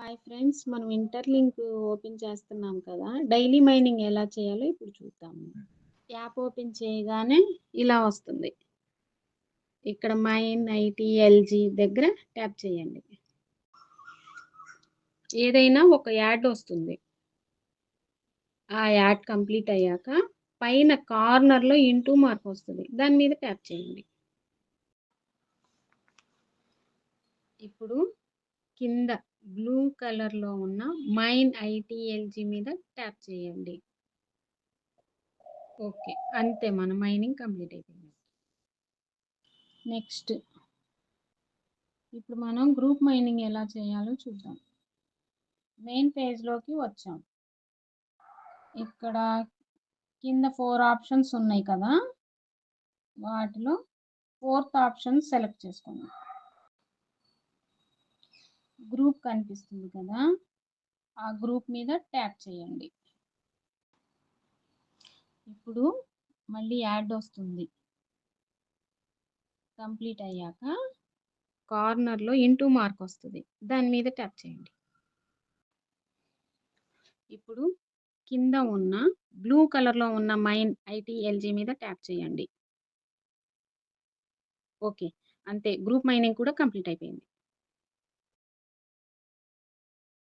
Hi friends, మనం interlink open చేస్తున్నాం కదా. డైలీ మైనింగ్ ఎలా చేయాలో ఇప్పుడు చూద్దాము. యాప్ ఓపెన్ చేయగానే ఇలా వస్తుంది. ఇక్కడ మైన్ ఐటీఎల్జీ దగ్గర ట్యాప్ చేయండి. ఏదైనా ఒక యాడ్ వస్తుంది. ఆ యాడ్ కంప్లీట్ అయ్యాక పైన కార్నర్లో ఇంటూ మార్క్ వస్తుంది, దాని మీద ట్యాప్ చేయండి. ఇప్పుడు కింద బ్లూ కలర్లో ఉన్న మైన్ ఐటీఎల్జీ మీద ట్యాప్ చేయండి. ఓకే, అంతే, మన మైనింగ్ కంప్లీట్ అయిపోయింది. నెక్స్ట్ ఇప్పుడు మనం గ్రూప్ మైనింగ్ ఎలా చేయాలో చూద్దాం. మెయిన్ పేజ్లోకి వచ్చాం. ఇక్కడ కింద 4 ఆప్షన్స్ ఉన్నాయి కదా, వాటిలో 4th ఆప్షన్ సెలెక్ట్ చేసుకోండి. గ్రూప్ కనిపిస్తుంది కదా, ఆ గ్రూప్ మీద ట్యాప్ చేయండి. ఇప్పుడు మళ్ళీ యాడ్ వస్తుంది. కంప్లీట్ అయ్యాక కార్నర్లో ఇంటూ మార్క్ వస్తుంది, దాని మీద ట్యాప్ చేయండి. ఇప్పుడు కింద ఉన్న బ్లూ కలర్లో ఉన్న మైన్ ఐటీఎల్జీ మీద ట్యాప్ చేయండి. ఓకే, అంతే, గ్రూప్ మైనింగ్ కూడా కంప్లీట్ అయిపోయింది.